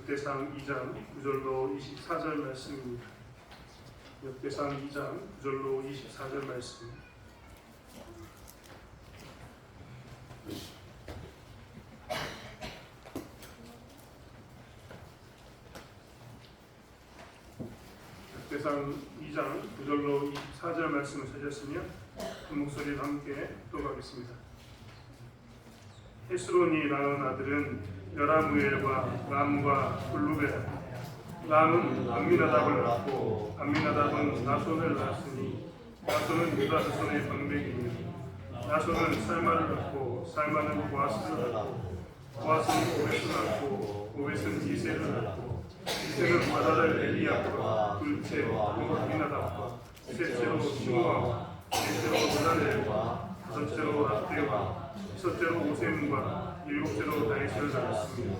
역대상 2장 9절로 24절 말씀입니다. 역대상 2장 9절로 24절 말씀. 역대상 2장 9절로 24절 말씀을 찾았으며 그 목소리와 함께 읽어가겠습니다. 헤스론이 낳은 아들은 여라무엘과 람과 블루베라. 람은 암미나답을 낳고 암미나답은 나손을 낳았으니 나손은 유다 자손의 방백이며 나손은 살마를 낳고 살마는 보아스를 낳고 보아스는 오벳을 낳고 오벳은 이세를 낳고 이세는 마다를 엘리야과 둘째 암미나답과 셋째로 시므아와 넷째로 모다렐과 다섯째로 랍대와 여섯째로 오셈과 일곱째로 다윗을 낳았습니다.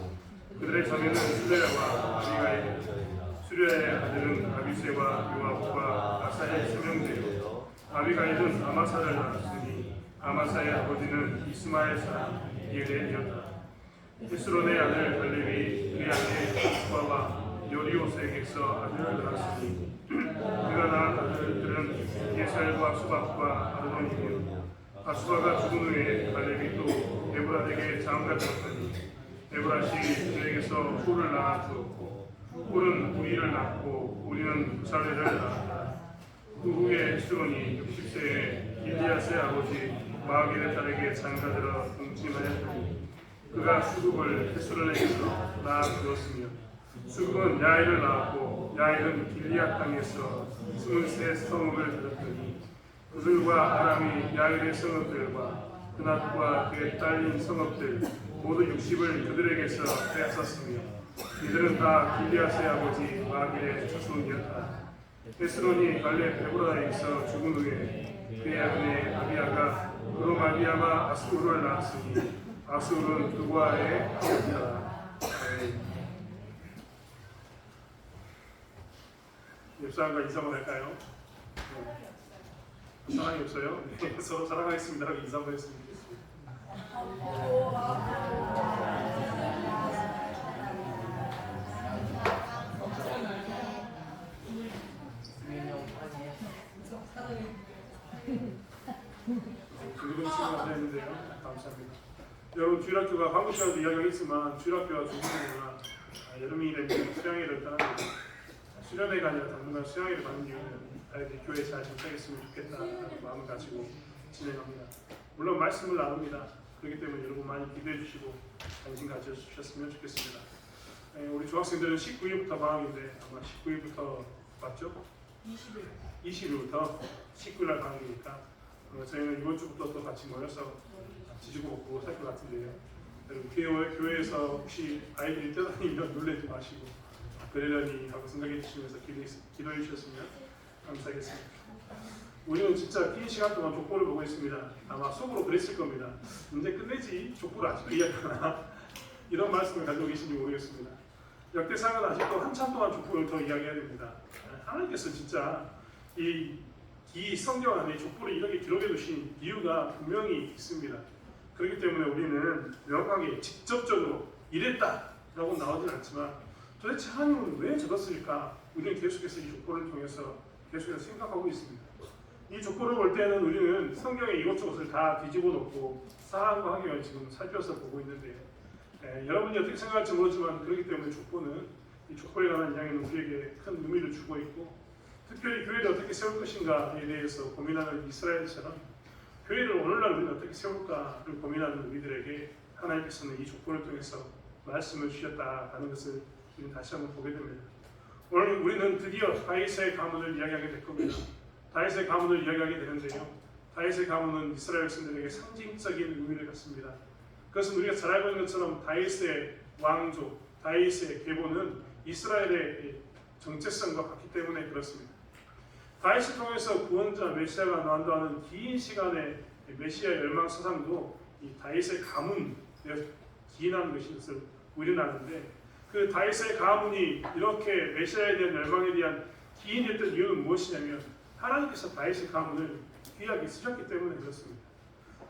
그들의 자매는 수레야와 아비가일, 수레야의 아들은 아비새와 요압과 아사의 세 명제요. 아비가일은 아마사를 낳았으니 아마사의 아버지는 이스마엘 사람 예레이었다. 헤스론의 아들 갈렙이 그의 아내 수바와 요리오스에게서 아들을 낳았으니 그가 낳은 아들들은 예살과 수박과 아르논이며 아수바가 죽은 후에 갈렙이 또 에브라에게 장가를 줬더니 에브라시 그에게서 훌을 낳았고 훌은 우리를 낳고 우리는 부살레를 낳았다. 그 후에 헤스론이 60세에 길리앗의 아버지 마아겔의 딸에게 장가들어 동침하였더니 그가 수굽을 헤스론에게서 낳아주었으며 수굽은 야일을 낳았고 야일은 길리앗 땅에서 23 성읍을 들었더니 그들과 아람이 야일의 성읍들과 그낫과 그의 딸린 성읍들 모두 60을 그들에게서 빼앗았으며 이들은 다 길리앗의 아버지 마길의 자손이었다. 헤스론이 갈렙 에브라에서 죽은 후에 그의 아내 아비아가 그로 말미암아 아수르를 낳았으니 아수르는 그와의 아버지라. 옆사람과 인사 한번 할까요? 사랑이 없어요? 네, 서로 사랑하겠습니다 하고 인사 한번 했으면 좋겠습니다. 즐거운 시간 보냈는데요. 감사합니다. 여러분 주일학교가 방금 시간에도 이야기하겠지만 주일학교가 조금이나 여름이 되면 수양회를 떠납니다. 수련회가 아니라 당분간 수양회를 가는 이유는 아이들이 교회 잘 정착했으면 좋겠다는 마음을 가지고 진행합니다. 물론 말씀을 나눕니다. 그렇기 때문에 여러분 많이 기도해 주시고 관심 가져주셨으면 좋겠습니다. 우리 중학생들은 19일부터 방학인데 아마 19일부터 맞죠? 20일부터 19일날 방학이니까 저희는 이번 주부터 또 같이 모여서 지지고 먹고 살 것 같은데요. 여러분 교회에서 혹시 아이들이 떠다니면 놀래지 마시고 그러려니 하고 생각해 주시면서 기도해 주셨으면 감사하겠습니다. 우리는 진짜 긴 시간 동안 족보를 보고 있습니다. 아마 속으로 그랬을 겁니다. 이제 끝내지 족보를 아직도 이야기하나 이런 말씀을 가지고 계신지 모르겠습니다. 역대상은 아직도 한참 동안 족보를 더 이야기해야 됩니다. 하나님께서 진짜 이 성경 안에 족보를 이렇게 기록해 두신 이유가 분명히 있습니다. 그렇기 때문에 우리는 명확하게 직접적으로 이랬다라고 나오진 않지만 도대체 하나님은 왜 적었을까? 우리는 계속해서 이 족보를 통해서 계속해서 생각하고 있습니다. 이 족보를 볼 때는 우리는 성경의 이것저것을 다 뒤집어 놓고 사랑과 환경을 지금 살펴서 보고 있는데요. 여러분이 어떻게 생각할지 모르지만 그렇기 때문에 족보는 이 족보에 관한 이야기는 우리에게 큰 의미를 주고 있고 특별히 교회를 어떻게 세울 것인가에 대해서 고민하는 이스라엘처럼 교회를 오늘날 우리는 어떻게 세울까를 고민하는 우리들에게 하나님께서는 이 족보를 통해서 말씀을 주셨다는 것을 우리는 다시 한번 보게 됩니다. 오늘 우리는 드디어 다윗의 가문을 이야기하게 될 겁니다. 다윗의 가문을 이야기하게 되는데요. 다윗의 가문은 이스라엘 백성들에게 상징적인 의미를 갖습니다. 그것은 우리가 잘 알고 있는 것처럼 다윗의 왕조, 다윗의 계보는 이스라엘의 정체성과 같기 때문에 그렇습니다. 다윗을 통해서 구원자 메시아가 나온다는 긴 시간의 메시아의 열망 사상도 이 다윗의 가문에 기인하는 것을 우리는 아는데 그 다윗의 가문이 이렇게 메시아에 대한 열망에 대한 기인했던 이유는 무엇이냐면 하나님께서 다윗의 가문을 귀하게 쓰셨기 때문에 그렇습니다.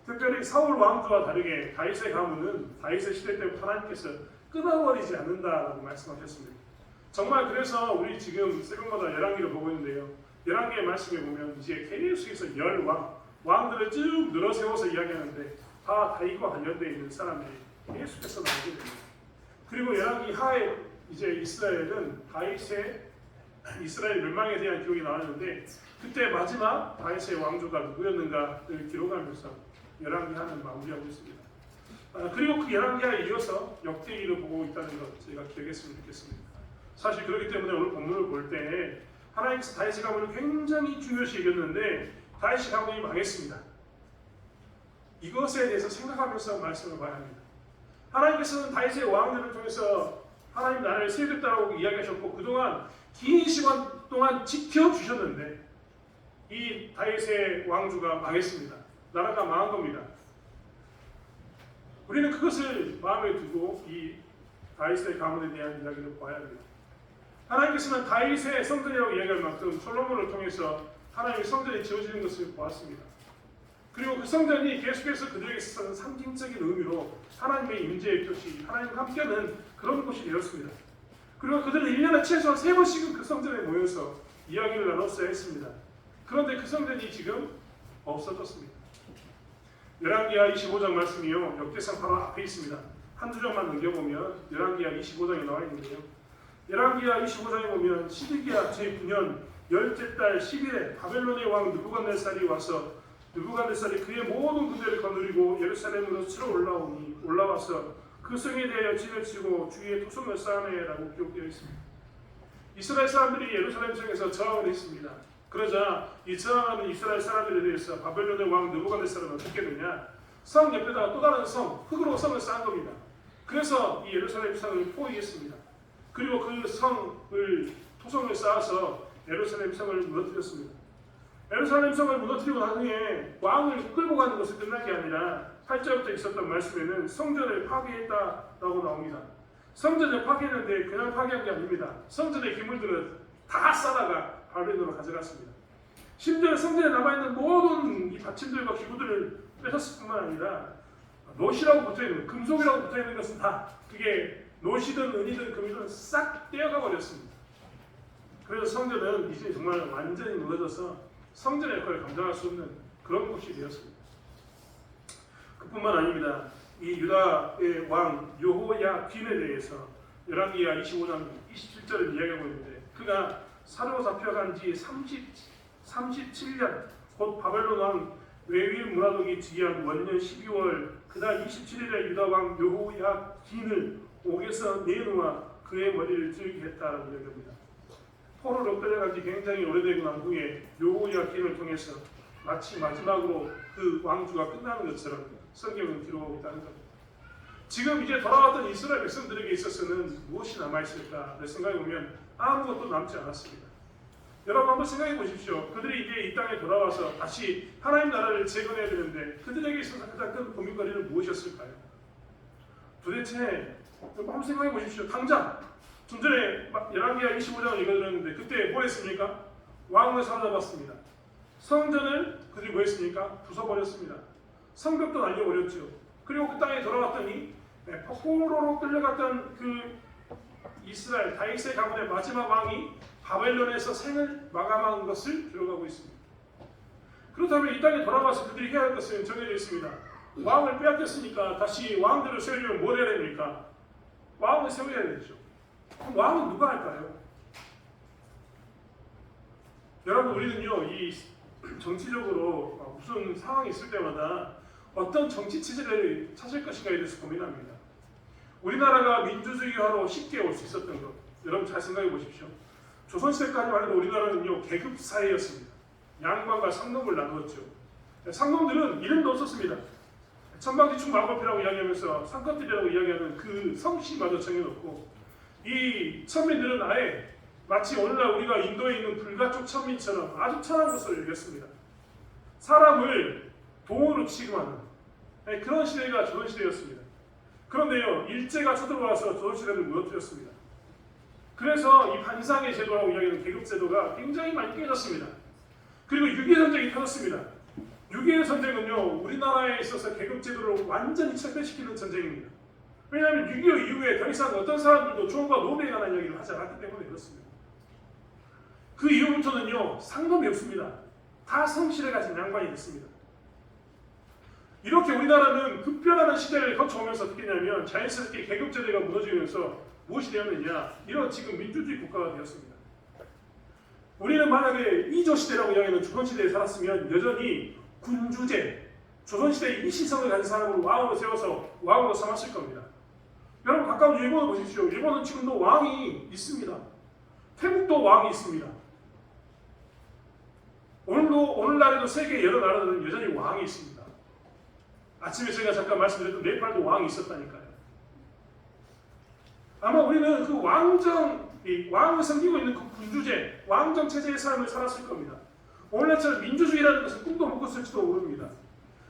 특별히 사울 왕조와 다르게 다윗의 가문은 다윗의 시대 때부터 하나님께서 끊어버리지 않는다라고 말씀하셨습니다. 정말 그래서 우리 지금 새벽마다 열왕기를 보고 있는데요. 열왕기의 말씀에 보면 이제 계속해서 왕들을 쭉 늘어세워서 이야기하는데 다 다윗과 관련되어 있는 사람들이 계속해서 나오게 됩니다. 그리고 열왕기 하에 이제 이스라엘 멸망에 대한 기록이 나왔는데 그때 마지막 다윗의 왕조가 누구였는가를 기록하면서 열왕기 하는 마무리하고 있습니다. 그리고 그 열왕기하에 이어서 역대기를 보고 있다는 것 저희가 기억했으면 좋겠습니다. 사실 그렇기 때문에 오늘 본문을 볼 때 하나님께서 다윗의 가문을 굉장히 중요시 여겼는데 다윗의 가문이 망했습니다. 이것에 대해서 생각하면서 말씀을 봐야 합니다. 하나님께서는 다윗의 왕들을 통해서 하나님 나라를 세우겠다라고 이야기하셨고 그동안 긴 시간 동안 지켜주셨는데 이 다윗의 왕조가 망했습니다. 나라가 망한 겁니다. 우리는 그것을 마음에 두고 이 다윗의 가문에 대한 이야기를 봐야 합니다. 하나님께서는 다윗의 성전이라고 이야기할 만큼 솔로몬을 통해서 하나님의 성전이 지어지는 것을 보았습니다. 그리고 그 성전이 계속해서 그들에게 있어서는 상징적인 의미로 하나님의 임재의 표시, 하나님과 함께하는 그런 곳이 되었습니다. 그리고 그들은 1년에 최소한 3번씩은 그 성전에 모여서 이야기를 나눴어야 했습니다. 그런데 그 성전이 지금 없어졌습니다. 열왕기하 25장 말씀이요. 역대상 바로 앞에 있습니다. 한두 장만 넘겨보면 열왕기하 25장이 나와 있는데요. 열왕기하 25장에 보면 시드기야 제9년 열째 달 10일에 바벨론의 왕 느부갓네살이 와서 느부갓네살이 그의 모든 군대를 거느리고 예루살렘으로 치러 올라와서 그 성에 대하여 진을 치고 주위에 토성을 쌓아내라고 기록되어 있습니다. 이스라엘 사람들이 예루살렘 성에서 저항을 했습니다. 그러자 이 저항하는 이스라엘 사람들에 대해서 바벨론의 왕 느부갓네살은 어떻게 했느냐? 성 옆에다가 또 다른 성, 흙으로 성을 쌓은 겁니다. 그래서 이 예루살렘 성을 포위했습니다. 그리고 그 성을 토성을 쌓아서 예루살렘 성을 무너뜨렸습니다. 예루살렘 성을 무너뜨리고 나중에 왕을 끌고 가는 것이 끝난 게 아니라 8절부터 있었던 말씀에는 성전을 파괴했다라고 나옵니다. 성전을 파괴했는데 그냥 파괴한 게 아닙니다. 성전의 기물들을 다 싸다가 바벨론으로 가져갔습니다. 심지어 성전에 남아있는 모든 이 받침들과 기구들을 뺏었을 뿐만 아니라 노시라고 붙어있는 금속이라고 붙어있는 것은 다 그게 노시든 은이든 금이든 싹 떼어가 버렸습니다. 그래서 성전은 이제 정말 완전히 무너져서 성전의 역할을 감당할 수 없는 그런 곳이 되었습니다. 그뿐만 아닙니다. 이 유다의 왕 여호야긴에 대해서 열왕기하 25장 27절을 이야기하고 있는데 그가 사로잡혀간 지 37년 곧 바벨론 왕 외위 무라독이 즉위한 원년 12월 그달 27일에 유다 왕 여호야긴을 옥에서 내놓아 그의 머리를 찌르게 했다라고 이야기합니다. 포로로 끌려간 지 굉장히 오래되고 난 후에 여호야긴을 통해서 마치 마지막으로 그 왕주가 끝나는 것처럼 성경은 기록하고 있다는 겁니다. 지금 이제 돌아왔던 이스라엘 백성들에게 있어서는 무엇이 남아있을까 생각해보면 아무것도 남지 않았습니다. 여러분 한번 생각해 보십시오. 그들이 이제 이 땅에 돌아와서 다시 하나님 나라를 재건해야 되는데 그들에게 있어서 가장 큰 고민거리는 무엇이었을까요? 도대체 한번 생각해 보십시오. 당장 좀 전에 열왕기하 25장을 읽어드렸는데 그때 뭐 했습니까? 왕을 사로잡았습니다. 성전을 그들이 뭐 했습니까? 부숴버렸습니다. 성벽도 날려버렸죠. 그리고 그 땅에 돌아왔더니 포로로 끌려갔던 그 이스라엘 다윗의 가문의 마지막 왕이 바벨론에서 생을 마감한 것을 기록하고 있습니다. 그렇다면 이 땅에 돌아와서 그들이 해야 할 것은 정해져 있습니다. 왕을 빼앗겼으니까 다시 왕들을 세우려면 뭘 해야 됩니까? 왕을 세워야 되죠. 그럼 왕은 누가 할까요? 여러분 우리는요 이 정치적으로 무슨 상황이 있을 때마다 어떤 정치 체제를 찾을 것인가에 대해서 고민합니다. 우리나라가 민주주의화로 쉽게 올 수 있었던 것 여러분 잘 생각해 보십시오. 조선시대까지만 해도 우리나라는요 계급 사회였습니다. 양반과 상놈을 나누었죠. 상놈들은 이름도 없었습니다. 천방지축 마법이라고 이야기하면서 상권들이라고 이야기하는 그 성씨마저 정해놓고 이 천민들은 아예 마치 오늘날 우리가 인도에 있는 불가촉 천민처럼 아주 천한 것을 얘기했습니다. 사람을 돈으로 취급하는 그런 시대가 조선시대였습니다. 그런데요 일제가 쳐들어와서 조선시대를 무너뜨렸습니다. 그래서 이 반상의 제도라고 이야기하는 계급제도가 굉장히 많이 깨졌습니다. 그리고 6.25 전쟁이 터졌습니다. 6.25 전쟁은요 우리나라에 있어서 계급제도를 완전히 철폐시키는 전쟁입니다. 왜냐하면 6.25 이후에 더 이상 어떤 사람들도 존과 노베에 관한 이야기를 하지 않았기 때문에 그렇습니다. 그 이후부터는요, 상놈이 없습니다. 다 성실에 가진 양반이 됐습니다. 이렇게 우리나라는 급변하는 시대를 거쳐오면서 어떻게 되냐면 자연스럽게 계급제도가 무너지면서 무엇이 되었느냐, 이런 지금 민주주의 국가가 되었습니다. 우리는 만약에 이조시대라고 이야기하는 조선시대에 살았으면 여전히 군주제, 조선시대의 이 시성을 가진 사람으로 왕으로 세워서 왕으로 삼았을 겁니다. 여러분 가까운 일본을 보십시오. 일본은 지금도 왕이 있습니다. 태국도 왕이 있습니다. 오늘날에도 세계 여러 나라들은 여전히 왕이 있습니다. 아침에 제가 잠깐 말씀드렸던 네팔도 왕이 있었다니까요. 아마 우리는 그 왕을 섬기고 있는 그 군주제, 왕정 체제의 삶을 살았을 겁니다. 오늘날처럼 민주주의라는 것은 꿈도 못 꿨을지도 모릅니다.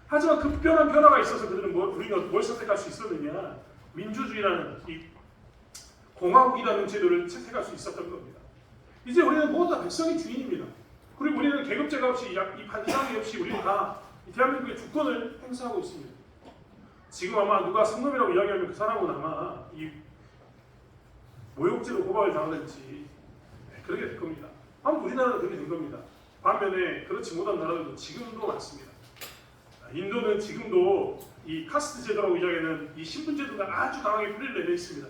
하지만 급변한 변화가 있어서 그들은 우리가 뭘 선택할 수 있었느냐? 민주주의라는 이 공화국이라는 제도를 선택할 수 있었던 겁니다. 이제 우리는 모두 다 백성의 주인입니다. 그리고 우리는 계급제가 없이 이 반상이 없이 우리는 다 대한민국의 주권을 행사하고 있습니다. 지금 아마 누가 상놈이라고 이야기하면 그 사람은 아마 이 모욕죄로 고발을 당하든지 그렇게 될 겁니다. 아무튼 우리나라는 그렇게 된 겁니다. 반면에 그렇지 못한 나라들도 지금도 많습니다. 인도는 지금도 이 카스트 제도라고 이야기하는 이 신분 제도가 아주 강하게 뿌리를 내려 있습니다.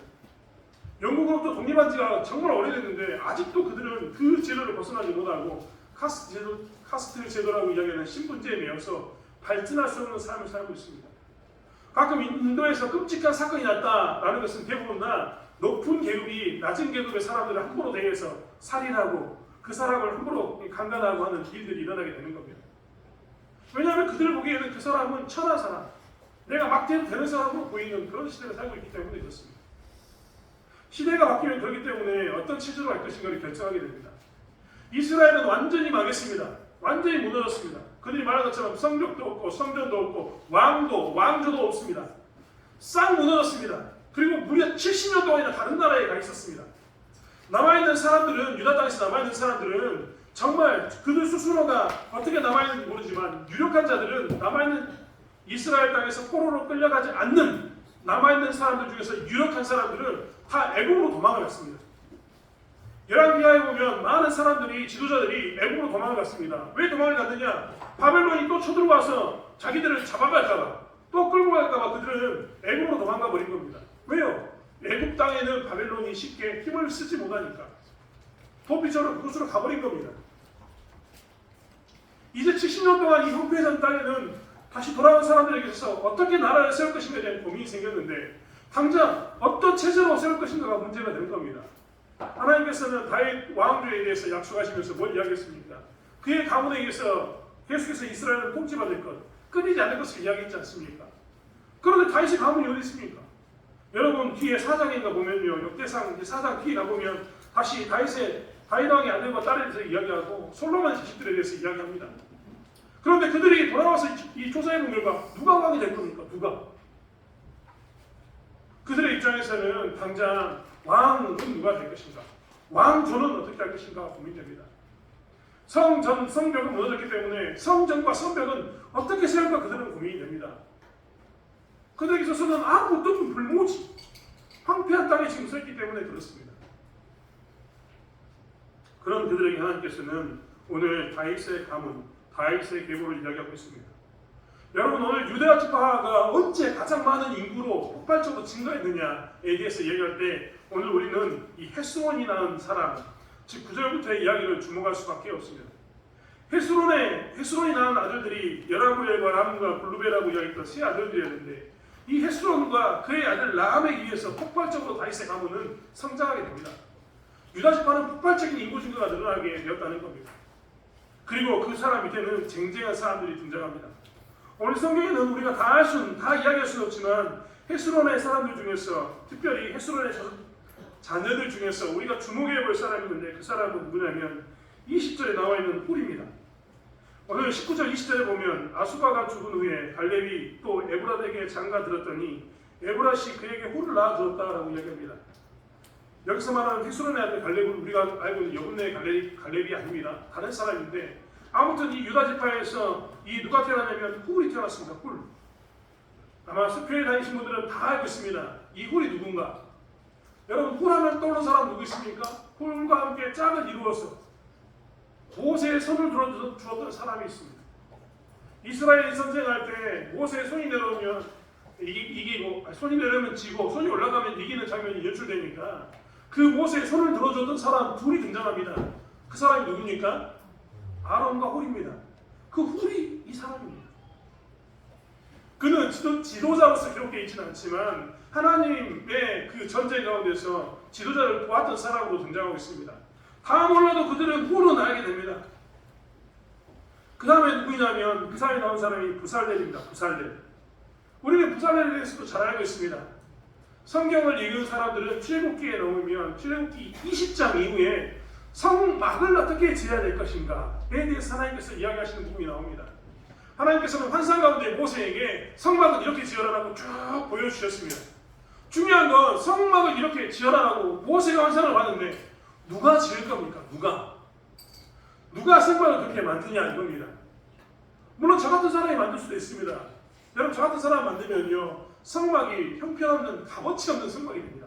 영국으로부터 독립한 지가 정말 오래됐는데 아직도 그들은 그 제도를 벗어나지 못하고 카스트 제도라고 이야기하는 신분제에 매여서 발전할 수 없는 삶을 살고 있습니다. 가끔 인도에서 끔찍한 사건이 났다라는 것은 대부분 높은 계급이 낮은 계급의 사람들을 함부로 대해서 살인하고 그 사람을 함부로 강간하고 하는 일들이 일어나게 되는 겁니다. 왜냐하면 그들 보기에는 그 사람은 천한 사람, 내가 막 대도 되는 사람으로 보이는 그런 시대를 살고 있기 때문에 그렇습니다. 시대가 바뀌면 그렇기 때문에 어떤 체제로 갈 것인가를 결정하게 됩니다. 이스라엘은 완전히 망했습니다. 완전히 무너졌습니다. 그들이 말한 것처럼 성벽도 없고 성전도 없고 왕조도 없습니다. 싹 무너졌습니다. 그리고 무려 70년 동안이나 다른 나라에 가 있었습니다. 남아있는 사람들은, 유다 땅에서 남아있는 사람들은 정말 그들 스스로가 어떻게 남아있는지 모르지만 유력한 자들은 남아있는 이스라엘 땅에서 포로로 끌려가지 않는 남아있는 사람들 중에서 유력한 사람들은 다 애국으로 도망을 갔습니다. 열왕기하에 보면 많은 사람들이, 지도자들이 애국으로 도망을 갔습니다. 왜 도망을 갔느냐? 바벨론이 또 쳐들어와서 자기들을 잡아갈까봐, 또 끌고 갈까봐 그들은 애국으로 도망가 버린 겁니다. 왜요? 애국 땅에는 바벨론이 쉽게 힘을 쓰지 못하니까 도피처럼 그곳으로 가버린 겁니다. 이제 70년 동안 이 황폐해진 땅에는 다시 돌아온 사람들에게 있어서 어떻게 나라를 세울 것인가에 대한 고민이 생겼는데 당장 어떤 체제로 세울 것인가가 문제가 될 겁니다. 하나님께서는 다윗 왕조에 대해서 약속하시면서 뭘 이야기했습니까? 그의 가문에 의해서 계속해서 이스라엘은 통치받을 것, 끊이지 않을 것을 이야기했지 않습니까? 그런데 다윗의 가문이 어디 있습니까? 여러분 뒤에 4장인가 보면요, 역대상 4장 뒤에 가보면 다시 다윗 왕의 아들과 딸에 대해서 이야기하고 솔로몬의 자식들에 대해서 이야기합니다. 그런데 그들이 돌아와서 이 조사해본 결과 누가 왕이 될 겁니까? 누가? 그들의 입장에서는 당장 왕은 누가 될 것인가? 왕조는 어떻게 할 것인가 고민됩니다. 성벽은 무너졌기 때문에 성전과 성벽은 어떻게 세울까 그들은 고민이 됩니다. 그들에게 있어서는 아무것도 없는 불모지, 황폐한 땅에 지금 서 있기 때문에 그렇습니다. 그런 그들에게 하나님께서는 오늘 다윗의 가문, 다윗의 계보를 이야기하고 있습니다. 여러분 오늘 유대와 지파가 언제 가장 많은 인구로 폭발적으로 증가했느냐에 대해서 얘기할 때 오늘 우리는 이 헤스론이 낳은 사람, 즉 9절부터의 이야기를 주목할 수밖에 없습니다. 헤스론이 낳은 아들들이 여라무엘과 람과 블루베라고 이야기했던 세 아들들이었는데 이 헤스론과 그의 아들 라함에 의해서 폭발적으로 다윗의 가문은 성장하게 됩니다. 유다 지파는 폭발적인 인구 증가가 늘어나게 되었다는 겁니다. 그리고 그 사람 밑에는 쟁쟁한 사람들이 등장합니다. 오늘 성경에는 우리가 다 이야기할 수는 없지만 헤스론의 사람들 중에서, 특별히 헤스론의 자녀들 중에서 우리가 주목해 볼 사람이 있는데 그 사람은 누구냐면 20절에 나와 있는 훌입니다. 오늘 19절 20절에 보면 아수바가 죽은 후에 갈렙이 또 에브라에게 장가 들었더니 에브라시 그에게 훌을 낳아주었다라고 이야기합니다. 여기서 말하는 헤스론의 아들 갈렙은 우리가 알고 있는 여분네의 갈렙이 아닙니다. 다른 사람인데 아무튼 이 유다 지파에서 이 누가 태어나냐면 훌이 태어났습니다. 훌. 아마 수표에 다니신 분들은 다 알고 있습니다. 이 홀이 누군가? 여러분 홀하면 떠오르는 사람 누구 있습니까? 홀과 함께 짝을 이루어서 모세의 손을 들어주었던 사람이 있습니다. 이스라엘이 전쟁할 때 모세의 손이 내려오면 이기고 손이 내려오면 지고 손이 올라가면 이기는 장면이 연출되니까 그 모세의 손을 들어줬던 사람 둘이 등장합니다. 그 사람이 누굽니까? 아론과 홀입니다. 그 홀이 이 사람입니다. 그는 지도자로서 기록되어 있지는 않지만 하나님의 그 전쟁 가운데서 지도자를 보았던 사람으로 등장하고 있습니다. 다 몰라도 그들은 홀로 나가게 됩니다. 그 다음에 누구냐면 그 사람이 나온 사람이 부살렐입니다. 부살렐. 우리는 부살렐에 대해서도 잘 알고 있습니다. 성경을 읽은 사람들은 출애굽기에 넘으면 출애굽기 20장 이후에 성막을 어떻게 지어야 될 것인가에 대해서 하나님께서 이야기하시는 부분이 나옵니다. 하나님께서는 환상 가운데 모세에게 성막을 이렇게 지어라라고 쭉 보여주셨습니다. 중요한 건 성막을 이렇게 지어라라고 모세가 환상을 봤는데 누가 지을 겁니까? 누가 성막을 그렇게 만드냐 이겁니다. 물론 저 같은 사람이 만들 수도 있습니다. 여러분 저 같은 사람 만들면요 성막이 형편없는 값어치 없는 성막이 됩니다.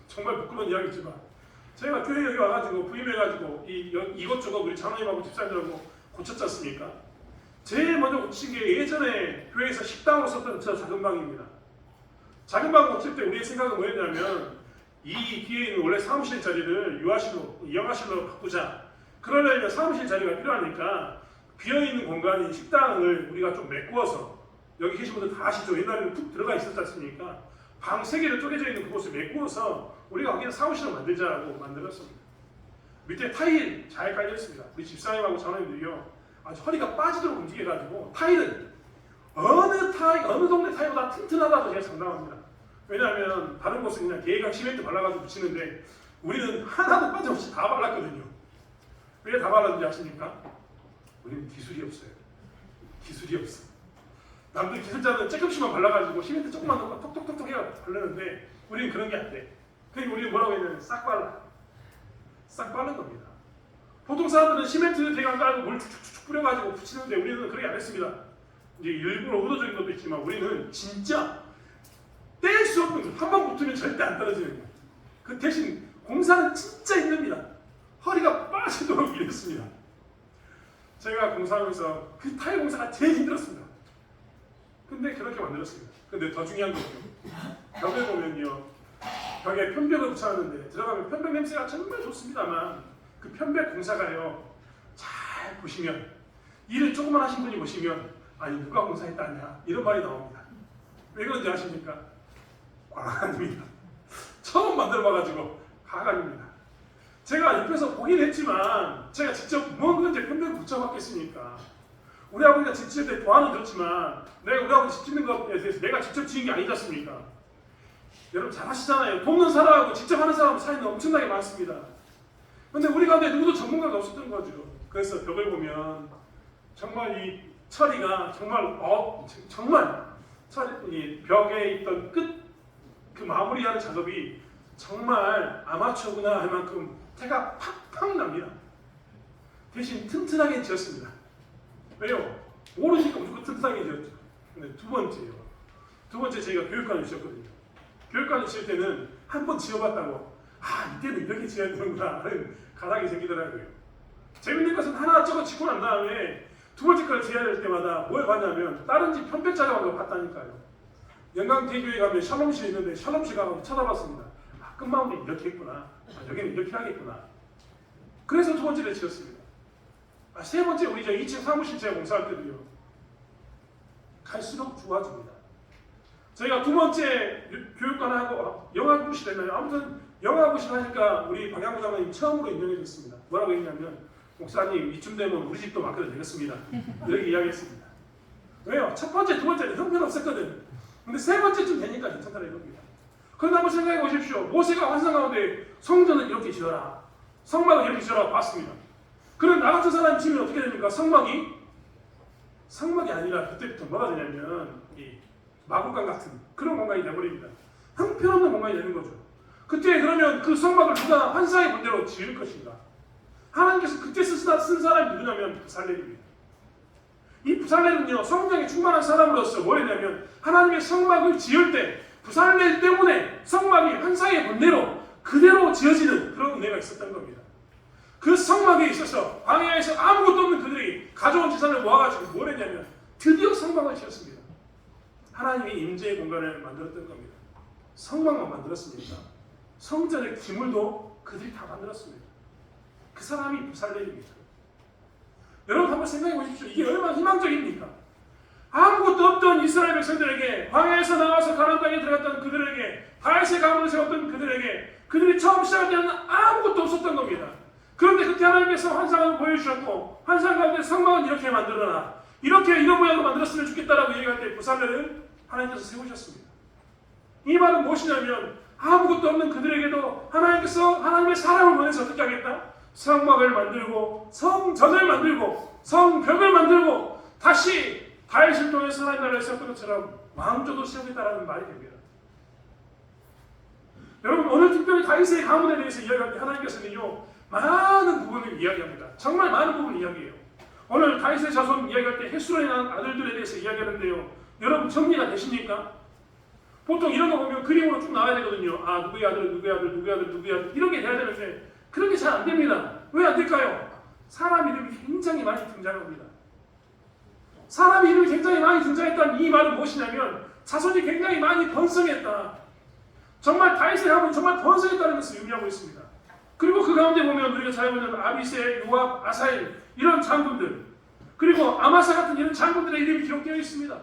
정말 부끄러운 이야기지만 저희가 교회 여기 와가지고 부임해가지고 이것저것 우리 장로님하고 집사님들하고 고쳤지 않습니까? 제일 먼저 고친 게 예전에 교회에서 식당으로 썼던 저 작은 방입니다. 작은 방 고칠 때 우리의 생각은 뭐였냐면 이 뒤에 있는 원래 사무실 자리를 영화실로 바꾸자. 그러려면 사무실 자리가 필요하니까 비어있는 공간인 식당을 우리가 좀 메꾸어서 여기 계신 분들 다 아시죠? 옛날에는 푹 들어가 있었지 않습니까? 방 3개로 쪼개져 있는 그곳을 메꾸어서 우리가 거기는 사무실을 만들자고 만들었습니다. 밑에 타일 잘 깔려있습니다. 우리 집사님하고 장로님들이요 아주 허리가 빠지도록 움직여가지고 타일은 어느 동네 타일보다 튼튼하다고 제가 장담합니다. 왜냐하면 다른 곳은 그냥 계획한 시멘트 발라가지고 붙이는데 우리는 하나도 빠짐없이 다 발랐거든요. 왜 다 발랐는지 아십니까? 우리는 기술이 없어요. 기술이 없어. 남들 기술자는 조금씩만 발라가지고 시멘트 조금만 넣고 톡톡톡톡 해가지고 바르는데 우리는 그런 게 안 돼. 그러니까 우리는 뭐라고 했냐면 싹 발라. 싹 바른 겁니다. 보통 사람들은 시멘트 대강 깔고 물 축축축 뿌려가지고 붙이는데 우리는 그렇게 안 했습니다. 이제 일부러 의도적인 것도 있지만 우리는 진짜 뗄 수 없는 거. 한 번 붙으면 절대 안 떨어지는 거예요. 그 대신 공사는 진짜 힘듭니다. 허리가 빠지도록 일했습니다. 제가 공사하면서 그 타일 공사가 제일 힘들었습니다. 근데 그렇게 만들었습니다. 근데 더 중요한 거죠. 벽에 보면요. 벽에 편백을 붙여놨는데 들어가면 편백 냄새가 정말 좋습니다만 그 편백 공사가요. 잘 보시면 일을 조금만 하신 분이 보시면 아니 누가 공사했다냐 이런 말이 나옵니다. 왜 그런지 아십니까? 과간입니다. 처음 만들어봐가지고 과간입니다. 제가 옆에서 보긴 했지만 제가 직접 뭔지 편백을 붙여봤겠습니까? 우리 아버지가 집 지을 때 도안은 그렇지만 내가 우리 아버지 집 짓는 것에 대해서 내가 직접 지은 게 아니지 않습니까? 여러분 잘 아시잖아요. 돕는 사람하고 직접 하는 사람 차이는 엄청나게 많습니다. 그런데 우리 가운데 누구도 전문가가 없었던 거죠. 그래서 벽을 보면 정말 이 처리가 정말 이 벽에 있던 그 마무리하는 작업이 정말 아마추어구나 할 만큼 태가 팍팍 납니다. 대신 튼튼하게 지었습니다. 왜요? 모르니까 무조건 튼튼하게 지었죠. 근데 두 번째 저희가 교육관을 지었거든요. 교육관을 지을 때는 한 번 지어봤다고 이때는 이렇게 지어야 되는구나 하는 가닥이 생기더라고요. 재밌는 것은 하나저것 짓고 난 다음에 두 번째 걸 지어야 될 때마다 뭘 봤냐면 다른 집 편백 작업을 봤다니까요. 영광대교에 가면 샬롬실 있는데 샬롬실 가서 쳐다봤습니다. 끝마무리 이렇게 했구나. 여기는 이렇게 하겠구나. 그래서 두 번째를 지었습니다. 세 번째 우리 2층 사무실 제가 공사할 때도요. 갈수록 좋아집니다. 저희가 두 번째 교육관을 하고 영화부실 됐나요? 아무튼 영화부실 하니까 우리 박양구 장관님 처음으로 인정해줬습니다. 뭐라고 했냐면 목사님 이쯤 되면 우리 집도 맡겨도 되겠습니다. 이렇게 이야기했습니다. 왜요? 첫 번째, 두 번째는 형편없었거든. 근데 세 번째쯤 되니까 괜찮다는 겁니다. 그런데 한번 생각해 보십시오. 모세가 환상 가운데 성전을 이렇게 지어라. 성막을 이렇게 지어라 봤습니다. 그럼 나 같은 사람이 지으면 어떻게 됩니까? 성막이 아니라 그때부터 뭐가 되냐면 이 마구간 같은 그런 공간이 되어버립니다. 형편없는 공간이 되는 거죠. 그때 그러면 그 성막을 누가 환상의 본대로 지을 것인가? 하나님께서 그때 쓴 사람이 누구냐면 부살렐입니다. 이 부살렐은요 성령에 충만한 사람으로서 뭐 했냐면 하나님의 성막을 지을 때 부살렐 때문에 성막이 환상의 본대로 그대로 지어지는 그런 은혜가 있었던 겁니다. 그 성막에 있어서 광야에서 아무것도 없는 그들이 가져온 재산을 모아가지고 뭘 했냐면 드디어 성막을 지었습니다. 하나님의 임재의 공간을 만들었던 겁니다. 성막만 만들었습니다. 성전의 기물도 그들이 다 만들었습니다. 그 사람이 부살렐입니다. 여러분 한번 생각해 보십시오. 이게 얼마나 희망적입니까? 아무것도 없던 이스라엘 백성들에게, 광야에서 나와서 가나안 땅에 들어갔던 그들에게, 다윗의 가문을 세웠던 그들에게, 그들이 처음 시작할 때는 아무것도 없었던 겁니다. 그런데 그때 하나님께서 환상을 보여주셨고, 환상 가운데 성막은 이렇게 만들어라, 이렇게 이런 모양으로 만들었으면 좋겠다라고 얘기할 때 부살렐을 하나님께서 세우셨습니다. 이 말은 무엇이냐면 아무것도 없는 그들에게도 하나님께서 하나님의 사람을 보내서 어떻게 하겠다? 성막을 만들고 성전을 만들고 성벽을 만들고 다시 다윗을 통해서 하나님 나라를 세웠던 것처럼 왕조도 세우겠다라는 말이 됩니다. 여러분 오늘 특별히 다윗의 가문에 대해서 이야기할 때 하나님께서는요 많은 부분을 이야기합니다. 정말 많은 부분을 이야기해요. 오늘 다윗의 자손 이야기할 때 헤스론에 난 아들들에 대해서 이야기하는데요. 여러분 정리가 되십니까? 보통 이런 거 보면 그림으로 쭉 나와야 되거든요. 아 누구의 아들, 누구의 아들, 누구의 아들, 누구의 아들 이렇게 돼야 되는데 그런 게 잘 안 됩니다. 왜 안 될까요? 사람 이름이 굉장히 많이 등장합니다. 사람 이름이 굉장히 많이 등장했다는 이 말은 무엇이냐면 자손이 굉장히 많이 번성했다. 정말 다윗의 가문이 정말 번성했다는 것을 의미하고 있습니다. 그리고 그 가운데 보면 우리가 잘 보면 아비새, 요압, 아사일 이런 장군들 그리고 아마사 같은 이런 장군들의 이름이 기록되어 있습니다.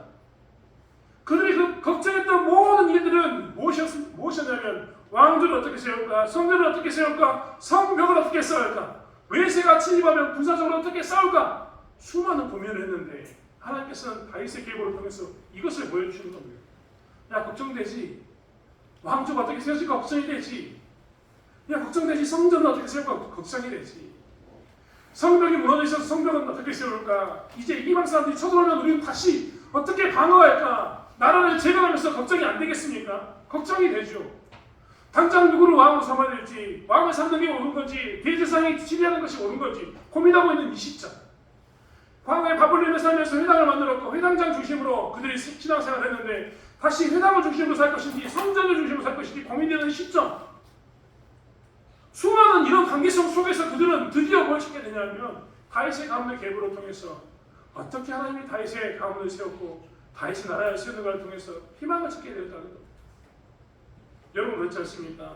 그들이 그 걱정했던 모든 일들은 무엇이었냐면 왕조를 어떻게 세울까, 성전을 어떻게 세울까, 성벽을 어떻게 쌓을까, 외세가 침입하면 군사적으로 어떻게 싸울까 수많은 고민을 했는데 하나님께서는 다윗의 계보를 통해서 이것을 보여주시는 겁니다. 야 걱정되지? 왕조가 어떻게 세워질까 걱정이 되지? 야 걱정되지? 성전은 어떻게 세울까 걱정이 되지? 성벽이 무너져 있어서 성벽은 어떻게 세울까? 이제 이방 사람들이 쳐들어오면 우리는 다시 어떻게 방어할까? 나라를 제거하면서 걱정이 안 되겠습니까? 걱정이 되죠. 당장 누구를 왕으로 삼아야 될지, 왕을 삼는 게 옳은 건지, 대제사장이 지휘하는 것이 옳은 건지 고민하고 있는 이 시점. 광야의 바벨론에 살면서 회당을 만들었고 회당장 중심으로 그들이 신앙생활을 했는데 다시 회당을 중심으로 살 것인지 성전을 중심으로 살 것인지 고민되는 시점. 수많은 이런 관계성 속에서 그들은 드디어 뭘 찾게 되냐면 다윗의 가문의 계보를 통해서 어떻게 하나님이 다윗의 가문을 세웠고 다윗의 나라를 세우는 것을 통해서 희망을 찾게 되었다는 것. 여러분 그렇지 않습니까?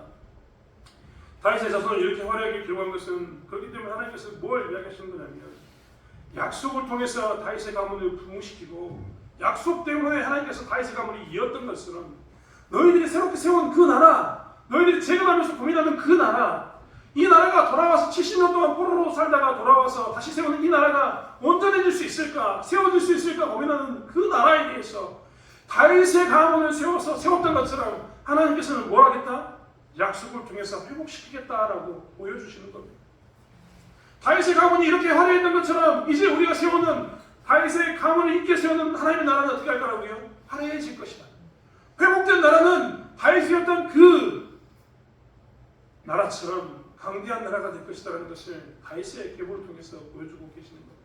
다윗의 자손을 이렇게 화려하게 기록한 것은 그렇기 때문에 하나님께서 뭘 이야기하시는 거냐면 약속을 통해서 다윗의 가문을 부흥시키고 약속 때문에 하나님께서 다윗의 가문을 이었던 것처럼 너희들이 새롭게 세운 그 나라, 너희들이 재건하면서 고민하는 그 나라, 이 나라가 돌아와서 70년 동안 포로로 살다가 돌아와서 다시 세우는 이 나라가 온전해질 수 있을까, 세워질 수 있을까 고민하는 그 나라에 대해서 다윗의 가문을 세웠던 것처럼 하나님께서는 뭘 하겠다? 약속을 통해서 회복시키겠다라고 보여주시는 겁니다. 다윗의 가문이 이렇게 화려했던 것처럼 이제 우리가 세우는 다윗의 가문을 있게 세우는 하나님의 나라는 어떻게 할 거라고요? 화려해질 것이다. 회복된 나라는 다윗이었던 그 나라처럼 강대한 나라가 될 것이다라는 것을 다윗의 계보를 통해서 보여주고 계시는 겁니다.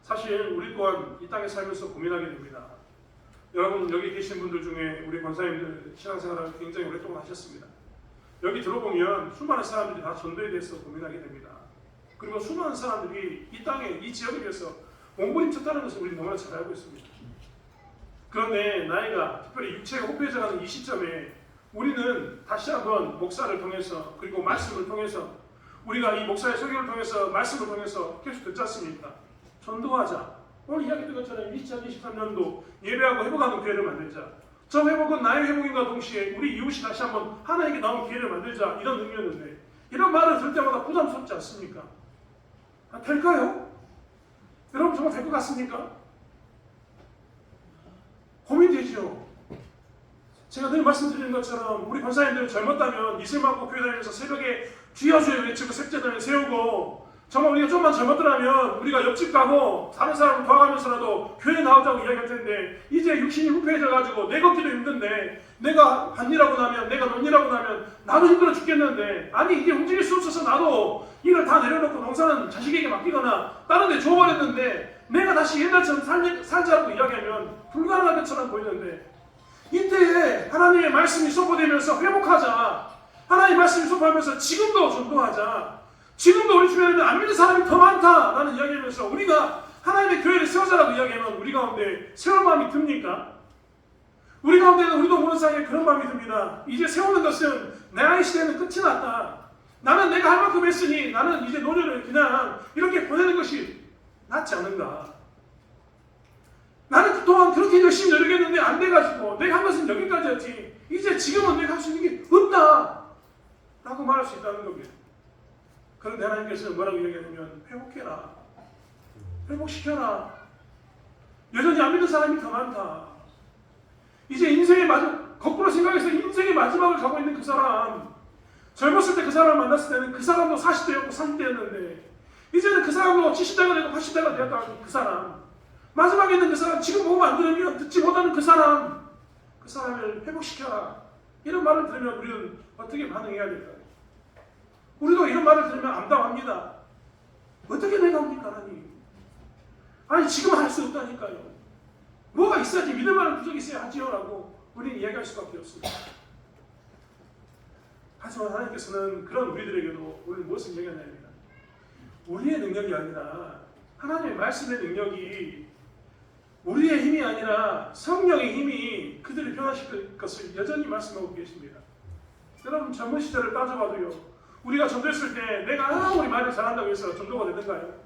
사실 우리 또한 이 땅에 살면서 고민하게 됩니다. 여러분 여기 계신 분들 중에 우리 권사님들 신앙생활을 굉장히 오랫동안 하셨습니다. 여기 들어보면 수많은 사람들이 다 전도에 대해서 고민하게 됩니다. 그리고 수많은 사람들이 이 땅에 이 지역에 대해서 몸부림쳤다는 것을 우리 너무나 잘 알고 있습니다. 그런데 나이가 특별히 육체가 후패해져가는 이 시점에 우리는 다시 한번 목사를 통해서 그리고 말씀을 통해서 우리가 이 목사의 설교를 통해서 말씀을 통해서 계속 듣지 않습니까? 전도하자. 오늘 이야기했던 것처럼 2023년도 예배하고 회복하는 기회를 만들자. 저 회복은 나의 회복인과 동시에 우리 이웃이 다시 한번 하나님께 나온 기회를 만들자 이런 의미였는데 이런 말을 들을 때마다 부담스럽지 않습니까? 될까요? 여러분 정말 될 것 같습니까? 고민되죠. 제가 늘 말씀드리는 것처럼 우리 권사님들은 젊었다면 이슬맞고 교회 다니면서 새벽에 주여주여 외치고 색제단을 세우고 정말 우리가 좀만 젊었더라면 우리가 옆집 가고 다른 사람을 도와가면서라도 교회에 나오자고 이야기할 텐데 이제 육신이 후패해져가지고 내 걷기도 힘든데 내가 반일하고 나면 내가 논일하고 나면 나도 힘들어 죽겠는데 아니 이게 움직일 수 없어서 나도 일을 다 내려놓고 농사는 자식에게 맡기거나 다른 데 줘버렸는데 내가 다시 옛날처럼 살자고 이야기하면 불가능한 것처럼 보이는데 이때에 하나님의 말씀이 선포되면서 회복하자. 하나님의 말씀이 선포하면서 지금도 전도하자. 지금도 우리 주변에는 안 믿는 사람이 더 많다라는 이야기하면서 우리가 하나님의 교회를 세우자라고 이야기하면 우리 가운데 세울 마음이 듭니까? 우리 가운데는 우리도 모르는 사이에 그런 마음이 듭니다. 이제 세우는 것은 나의 시대는 끝이 났다. 나는 내가 할 만큼 했으니 나는 이제 노년을 그냥 이렇게 보내는 것이 낫지 않은가. 나는 그동안 그렇게 열심히 노력했는데 안 돼가지고 내가 한 것은 여기까지였지. 이제 지금은 내가 할 수 있는 게 없다 라고 말할 수 있다는 겁니다. 그런데 하나님께서는 뭐라고 이야기하냐면 회복해라. 회복시켜라. 여전히 안 믿는 사람이 더 많다. 이제 인생의 거꾸로 생각해서 인생의 마지막을 가고 있는 그 사람, 젊었을 때 그 사람을 만났을 때는 그 사람도 40대였고 30대였는데 이제는 그 사람도 70대가 되고 80대가 되었다는 그 사람, 마지막에 있는 그 사람, 지금 보면 안 들으면 듣지 못하는 그 사람을 회복시켜라. 이런 말을 들으면 우리는 어떻게 반응해야 될까요? 우리도 이런 말을 들으면 암담합니다. 어떻게 내가 합니까, 하나님? 아니 지금 할 수 없다니까요. 뭐가 있어야지, 믿을 만한 부족이 있어야 하지요 라고 우리는 이야기할 수밖에 없습니다. 하지만 하나님께서는 그런 우리들에게도 오늘 무엇을 이야기하냐면 우리의 능력이 아니라 하나님의 말씀의 능력이, 우리의 힘이 아니라 성령의 힘이 그들을 변화시킬 것을 여전히 말씀하고 계십니다. 여러분 젊은 시절을 따져봐도요, 우리가 전도했을 때 내가 아무리 말을 잘한다고 해서 전도가 되는가요?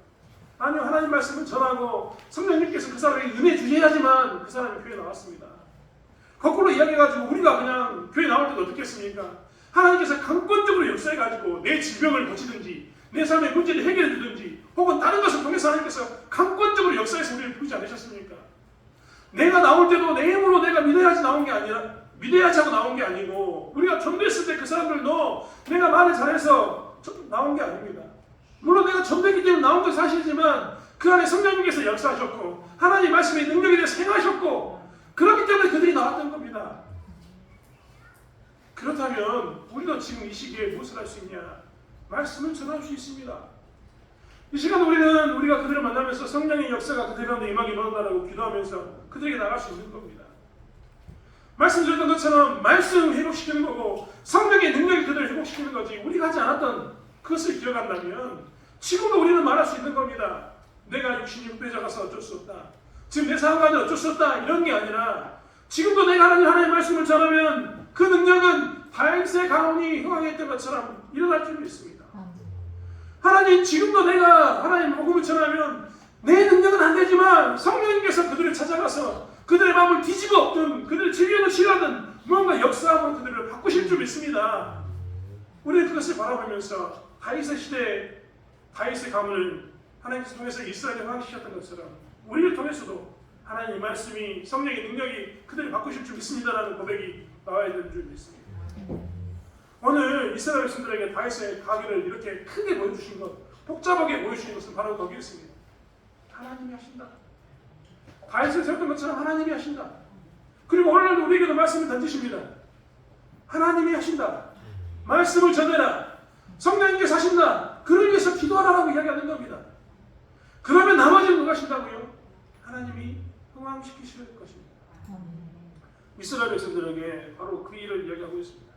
아니요. 하나님 말씀을 전하고 성령님께서 그 사람에게 은혜 주셔야지만 그 사람이 교회에 나왔습니다. 거꾸로 이야기해가지고 우리가 그냥 교회 나올 때도 어떻겠습니까? 하나님께서 강권적으로 역사해가지고 내 질병을 고치든지 내 삶의 문제를 해결해 주든지 혹은 다른 것을 통해서 하나님께서 강권적으로 역사해서 우리를 부르지 않으셨습니까? 내가 나올 때도 내 힘으로 내가 믿어야지 나온 게 아니라, 믿어야지 하고 나온 게 아니고, 우리가 전도했을 때 그 사람들도 내가 말을 잘해서 나온 게 아닙니다. 물론 내가 전도했기 때문에 나온 건 사실이지만 그 안에 성령님께서 역사하셨고 하나님 말씀의 능력에 대해서 행하셨고 그렇기 때문에 그들이 나왔던 겁니다. 그렇다면 우리도 지금 이 시기에 무엇을 할 수 있냐? 말씀을 전할 수 있습니다. 이 시간 우리가 그들을 만나면서 성령의 역사가 그들 가운데 임하기 원한다라고 기도하면서 그들에게 나갈 수 있는 겁니다. 말씀드렸던 것처럼 말씀 회복시키는 거고 성령의 능력이 그들을 회복시키는 거지, 우리가 하지 않았던 그것을 기억한다면 지금도 우리는 말할 수 있는 겁니다. 내가 66배져가서 어쩔 수 없다. 지금 내 상황은 어쩔 수 없다. 이런 게 아니라 지금도 내가 하나님의 말씀을 전하면 그 능력은 다윗의 가문이 흥황했던 것처럼 일어날 줄 믿습니다. 하나님, 지금도 내가 하나님 복음을 전하면 내 능력은 안 되지만 성령님께서 그들을 찾아가서 그들의 마음을 뒤집어 엎든 그들의 질병을 치료하든 무언가 역사하고 그들을 바꾸실 줄 믿습니다. 우리는 그것을 바라보면서 다윗의 시대에 다윗의 가문을 하나님께서 통해서 이스라엘을 흥황시켰던 것처럼 우리를 통해서도 하나님의 말씀이, 성령의 능력이 그들을 바꾸실 줄 믿습니다라는 고백이 나와야 되는 줄 믿습니다. 오늘 이스라엘 백성들에게 다윗의 가기를 이렇게 크게 보여주신 것, 복잡하게 보여주신 것은 바로 거기였습니다. 하나님이 하신다. 다윗을 세웠던 것처럼 하나님이 하신다. 그리고 오늘날도 우리에게도 말씀을 던지십니다. 하나님이 하신다. 말씀을 전해라. 성령님께서 하신다. 그를 위해서 기도하라고 이야기하는 겁니다. 그러면 나머지는 누가 하신다고요? 하나님이 흥황시키실 것입니다. 이스라엘 백성들에게 바로 그 일을 이야기하고 있습니다.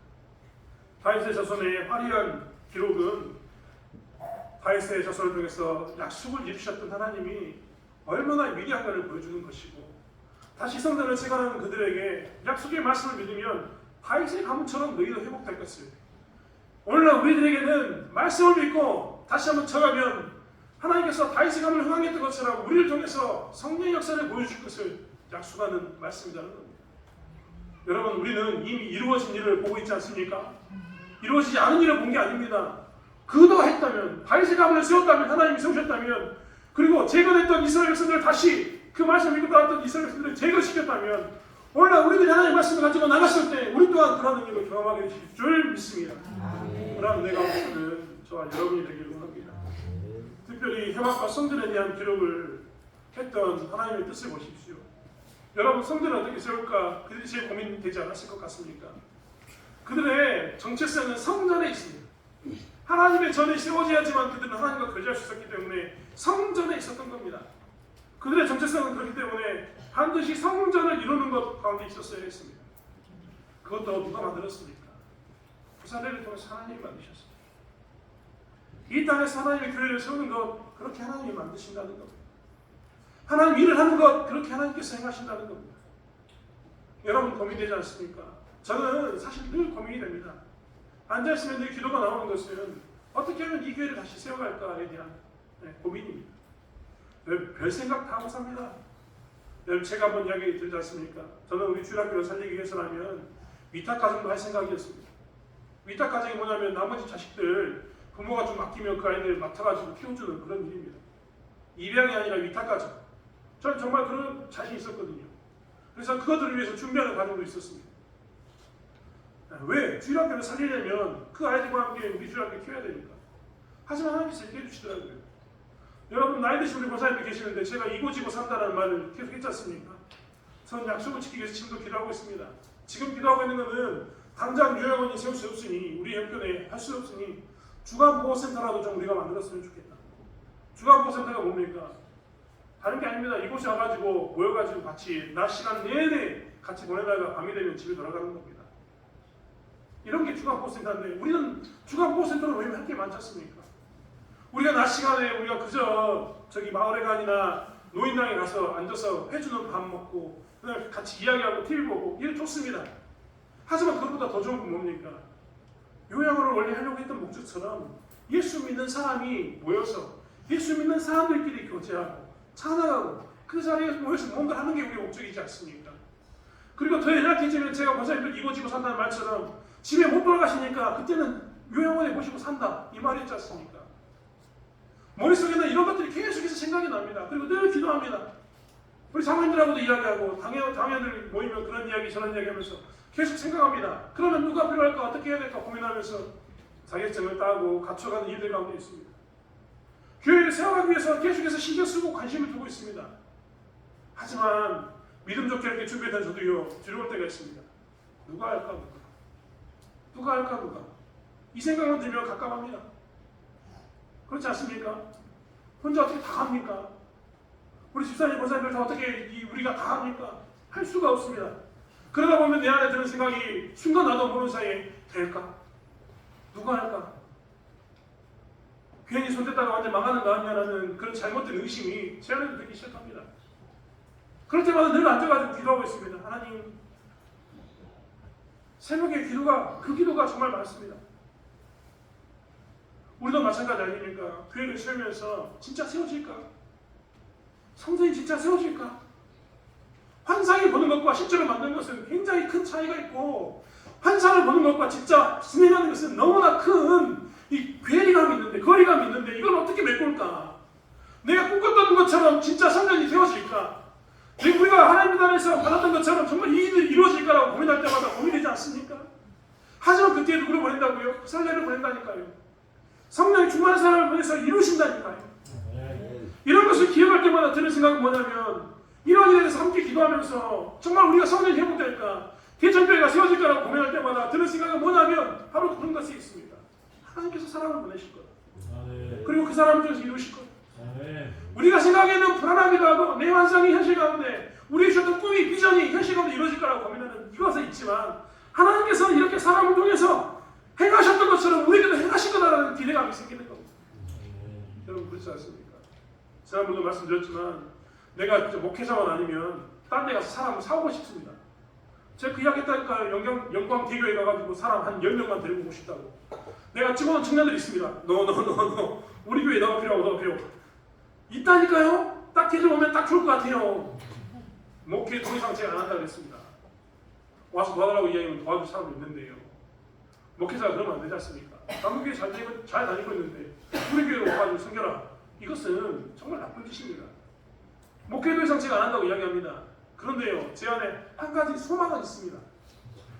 다윗의 자손의 화려한 기록은 다윗의 자손을 통해서 약속을 이루셨던 하나님이 얼마나 위대한가를 보여주는 것이고, 다시 성전을 세관하는 그들에게 약속의 말씀을 믿으면 다윗의 가문처럼 너희도 회복될 것을, 오늘날 우리들에게는 말씀을 믿고 다시 한번 쳐가면 하나님께서 다윗의 가문을 흥황했던 것처럼 우리를 통해서 성령의 역사를 보여줄 것을 약속하는 말씀이라는 겁니다. 여러분, 우리는 이미 이루어진 일을 보고 있지 않습니까? 이루어지지 않은 일을 본 게 아닙니다. 그도 했다면, 다윗의 가문을 세웠다면, 하나님이 세우셨다면, 그리고 제거됐던 이스라엘 백성들을 다시 그 말씀을 믿고 따랐던 이스라엘 백성들을 제거시켰다면 오늘날 우리들이 하나님의 말씀을 가지고 나갔을 때 우리 또한 그런 능력을 경험하게 되실 줄 믿습니다. 그러나 내가 오늘은 저와 여러분이 되기를 원합니다. 특별히 회막과 성전에 대한 기록을 했던 하나님의 뜻을 보십시오. 여러분, 성전을 어떻게 세울까? 그들이 제일 고민되지 않았을 것 같습니까? 그들의 정체성은 성전에 있습니다. 하나님의 전에 세워져야지만 그들은 하나님과 교제할 수 있었기 때문에 성전에 있었던 겁니다. 그들의 정체성은 그렇기 때문에 반드시 성전을 이루는 것 가운데 있었어야 했습니다. 그것도 누가 만들었습니까? 부살레를 통해서 하나님이 만드셨습니다. 이 땅에서 하나님의 교회를 세우는 것, 그렇게 하나님이 만드신다는 겁니다. 하나님 일을 하는 것, 그렇게 하나님께서 행하신다는 겁니다. 여러분 고민되지 않습니까? 저는 사실 늘 고민이 됩니다. 앉아있으면 늘 기도가 나오는 것은 어떻게 하면 이 교회를 다시 세워갈까에 대한 고민입니다. 별 생각 다 하고 삽니다. 여러분 제가 한번 이야기 드리지 않습니까? 저는 우리 주일학교를 살리기 위해서라면 위탁가정도 할 생각이었습니다. 위탁가정이 뭐냐면 나머지 자식들 부모가 좀 아끼면 그 아이들 맡아가지고 키워주는 그런 일입니다. 입양이 아니라 위탁가정. 저는 정말 그런 자신이 있었거든요. 그래서 그것들을 위해서 준비하는 과정도 있었습니다. 왜? 주일학교를 살리려면 그 아이들과 함께 우리 주일학교를 키워야 되니까. 하지만 하나님께서 이렇게 해주시더라고요. 여러분 나이 드신 우리 권사님도 계시는데 제가 이고지고 산다는 말을 계속 했지 않습니까? 저는 약속을 지키기 위해서 지금도 기도하고 있습니다. 지금 기도하고 있는 것은 당장 요양원이 세울 수 없으니 우리 형편에 할 수 없으니 주간보호센터라도 좀 우리가 만들었으면 좋겠다. 주간보호센터가 뭡니까? 다른 게 아닙니다. 이곳에 와가지고 모여가지고 같이 낮 시간 내내 같이 보내다가 밤이 되면 집에 돌아가는 겁니다. 이런 게 주간보호센터인데 우리는 주간보호센터로 모이면 할 게 많지 않습니까? 우리가 낮 시간에 우리가 그저 저기 마을회관이나 노인당에 가서 앉아서 해주는 밥 먹고 그다음에 같이 이야기하고 TV 보고 이게 좋습니다. 하지만 그것보다 더 좋은 건 뭡니까? 요양원을 원래 하려고 했던 목적처럼 예수 믿는 사람이 모여서 예수 믿는 사람들끼리 교제하고 찬양하고 그 자리에 모여서 뭔가 하는 게 우리의 목적이지 않습니까? 그리고 더 연약해지면 제가 권사님들 이고지고 산다는 말처럼 집에 못 돌아가시니까 그때는 요양원에 모시고 산다 이 말이었지 않습니까? 머릿속에는 이런 것들이 계속해서 생각이 납니다. 그리고 늘 기도합니다. 우리 장로님들하고도 이야기하고 당회들 모이면 그런 이야기 저런 이야기 하면서 계속 생각합니다. 그러면 누가 필요할까 어떻게 해야 될까 고민하면서 자격증을 따고 갖춰가는 일들 가운데 있습니다. 교회를 세워가기 위해서 계속해서 신경 쓰고 관심을 두고 있습니다. 하지만 믿음 좋게 이렇게 준비했던 저도요 두려울 때가 있습니다. 누가 할까 누가 할까 누가 이 생각만 들면 갑갑합니다. 그렇지 않습니까? 혼자 어떻게 다 합니까? 우리 집사님, 권사님들 다 어떻게 우리가 다 합니까? 할 수가 없습니다. 그러다 보면 내 안에 드는 생각이 순간 나도 모르는 사이에 될까? 누가 할까? 괜히 손댔다가 완전 망하는 거 아니냐라는 그런 잘못된 의심이 제 안에도 들기 시작합니다. 그럴 때마다 늘 앉아가지고 기도하고 있습니다. 하나님, 새벽에 그 기도가 정말 많습니다. 우리도 마찬가지 아닙니까? 교회를 세우면서 진짜 세워질까? 성전이 진짜 세워질까? 환상이 보는 것과 실제로 만드는 것은 굉장히 큰 차이가 있고 환상을 보는 것과 진짜 진행하는 것은 너무나 큰 이 괴리감이 있는데 거리감이 있는데 이걸 어떻게 메꿀까? 내가 꿈꿨던 것처럼 진짜 성전이 세워질까? 우리가 하나님 나라에서 받았던 것처럼 정말 이 일이 이루어질까라고 고민할 때마다 고민되지 않습니까? 하지만 그때 누구를 보낸다고요? 살레를 보낸다니까요. 성령이 충만한 사람을 보내서 이루신다니까요. 이런 것을 기억할 때마다 드는 생각은 뭐냐면 이런 일에 대해서 함께 기도하면서 정말 우리가 성령이 회복될까? 대천교회가 세워질까라고 고민할 때마다 드는 생각은 뭐냐면 바로 그런 것이 있습니다. 하나님께서 사람을 보내실 것. 그리고 그 사람을 통해서 이루실 것. 우리가 생각에는 불안하기도 하고 내 환상이 현실 가운데 우리의 주셨던 꿈이 비전이 현실 가운데 이루어질 거라고 고민하는 이것은 있지만 하나님께서 이렇게 사람을 통해서 행하셨던 것처럼 우리에게도 행하실 거다라는 기대감이 생기는 겁니다. 여러분 그렇지 않습니까? 지난번도 말씀드렸지만 내가 목회자만 아니면 딴 데 가서 사람을 사오고 싶습니다. 제가 그 이야기 했다니까 영광 대교에 가가지고 사람 한 10명만 데리고 오고 싶다고. 내가 찍어놓은 청년들이 있습니다. 너 우리 교회에 너가 필요하고 너가 필요하고 있다니까요? 딱 데려오면 딱 좋을 것 같아요. 목회 더 이상 제가 안 한다고 했습니다. 와서 도와달라고 이야기하면 도와줄 사람이 있는데요. 목회자가 그러면 안 되지 않습니까? 남의 교회 잘 다니고 있는데 우리 교회로 와가지고 섬겨라. 이것은 정말 나쁜 짓입니다. 목회 더 이상 제가 안 한다고 이야기합니다. 그런데요, 제 안에 한 가지 소망은 있습니다.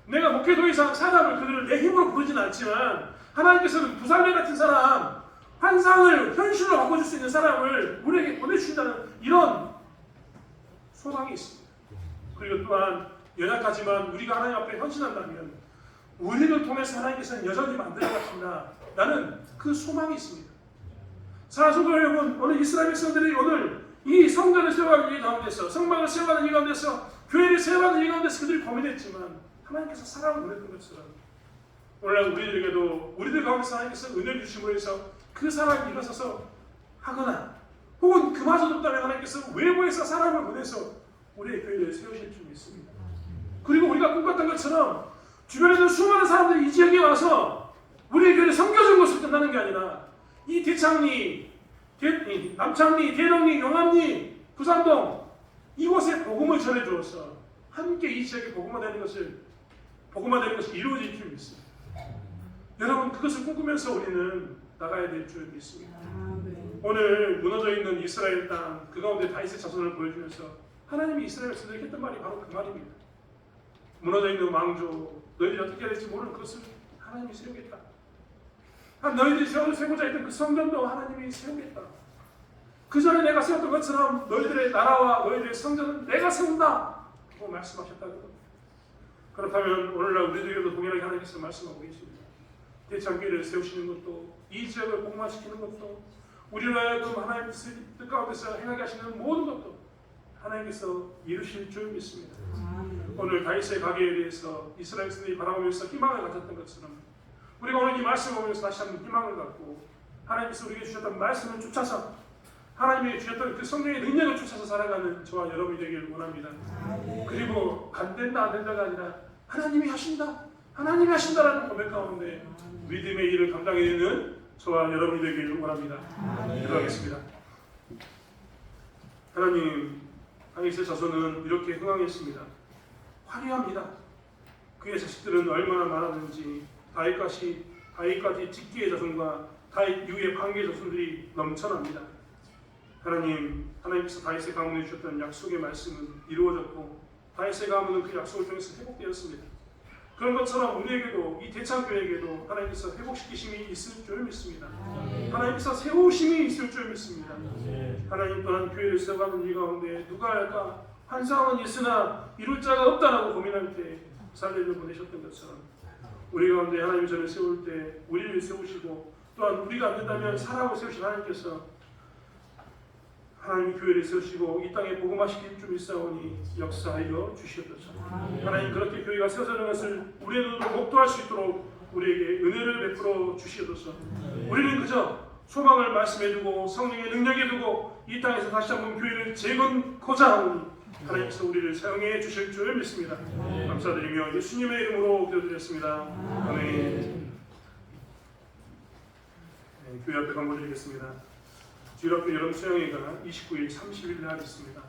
내가 목회 더 이상 사람을 그들을 내 힘으로 부르지는 않지만 하나님께서는 부살레 같은 사람, 환상을 현실로 바꿔줄 수 있는 사람을 우리에게 보내주신다는 이런 소망이 있습니다. 그리고 또한 연약하지만 우리가 하나님 앞에 헌신한다면 우리를 통해서 하나님께서는 여전히 만들어가신다. 라는 그 소망이 있습니다. 자, 성도 여러분, 오늘 이스라엘 백성들이 오늘 이 성전을 세워가는 이 가운데서 성막을 세워가는 이 가운데서 교회를 세워가는 이 가운데서 그들이 고민했지만 하나님께서 사랑을 보냈던 것처럼 오늘날 우리들에게도 우리들 가운데서 하나님께서 은혜를 주심으로 해서 그 사랑을 일어서서 하거나 혹은 그마저도 없다면 하나님께서 외부에서 사랑을 보내서 우리의 교회를 세우실 줄 믿습니다. 그리고 우리가 꿈꿨던 것처럼 주변에 있는 수많은 사람들이 이 지역에 와서 우리의 교회를 섬겨준 것으로 끝나는 게 아니라 이 대창리, 남창리, 대덕리, 영암리, 부산동 이곳에 복음을 전해주어서 함께 이 지역에 복음화되는 것이 이루어질 줄 믿습니다. 여러분 그것을 꿈꾸면서 우리는 나가야 될 줄 믿습니다. 오늘 무너져 있는 이스라엘 땅 그 가운데 다윗의 자손을 보여주면서 하나님이 이스라엘 백성들에게 했던 말이 바로 그 말입니다. 무너져 있는 왕조 너희들이 어떻게 될지 모르는 그것을 하나님이 세우겠다. 너희들이 세우고자 했던 그 성전도 하나님이 세우겠다. 그 전에 내가 세웠던 것처럼 너희들의 나라와 너희들의 성전은 내가 세운다 라고 말씀하셨다고. 그렇다면 오늘날 우리들에게도 동일하게 하나님께서 말씀하고 계십니다. 대창교회를 세우시는 것도 이 지역을 복마시키는 것도 우리로 하여금 하나님 뜻 가운데서 행하게 하시는 모든 것도 하나님께서 이루실 줄 믿습니다. 오늘 다윗의 가계에 대해서 이스라엘 백성들이 바라보면서 희망을 가졌던 것처럼 우리가 오늘 이 말씀을 보면서 다시 한번 희망을 갖고 하나님께서 우리에게 주셨던 말씀을 쫓아서 하나님이 주셨던 그 성령의 능력을 쫓아서 살아가는 저와 여러분이 되기를 원합니다. 그리고 안 된다 안 된다가 아니라 하나님이 하신다라는 고백 가운데 믿음의 일을 감당해내는 저와 여러분이 되기를 원합니다. 기도하겠습니다. 하나님, 다윗의 자손은 이렇게 흥황했습니다. 화려합니다. 그의 자식들은 얼마나 많았는지 다윗까지 직계의 자손과 다윗 이후의 관계 자손들이 넘쳐납니다. 하나님께서 다윗의 가문에 주셨던 약속의 말씀은 이루어졌고 다윗의 가문은 그 약속을 통해서 회복되었습니다. 그런 것처럼 우리에게도 이 대창교회에게도 하나님께서 회복시키심이 있을 줄 믿습니다. 하나님께서 세우심이 있을 줄 믿습니다. 하나님 또한 교회를 세워가는 이 가운데 누가 할까? 환상은 있으나 이룰 자가 없다라고 고민할 때 살례를 보내셨던 것처럼 우리 가운데 하나님 전을 세울 때 우리를 세우시고 또한 우리가 안 된다면 사람을 세우신 하나님께서 하나님 교회를 세우시고 이 땅에 복음화시킬 줄 믿사오니 역사하여 주시옵소서. 하나님 그렇게 교회가 세워지는 것을 우리도 목도할 수 있도록 우리에게 은혜를 베풀어 주시옵소서. 우리는 그저 소망을 말씀해두고 성령의 능력에 두고 이 땅에서 다시 한번 교회를 재건고자 하오니 하나님께서 우리를 사용해 주실 줄 믿습니다. 감사드리며 예수님의 이름으로 기도드렸습니다. 아멘. 교회 앞에 강구드리겠습니다. 주일학교 여름 수양회가 29일 30일 날 있습니다.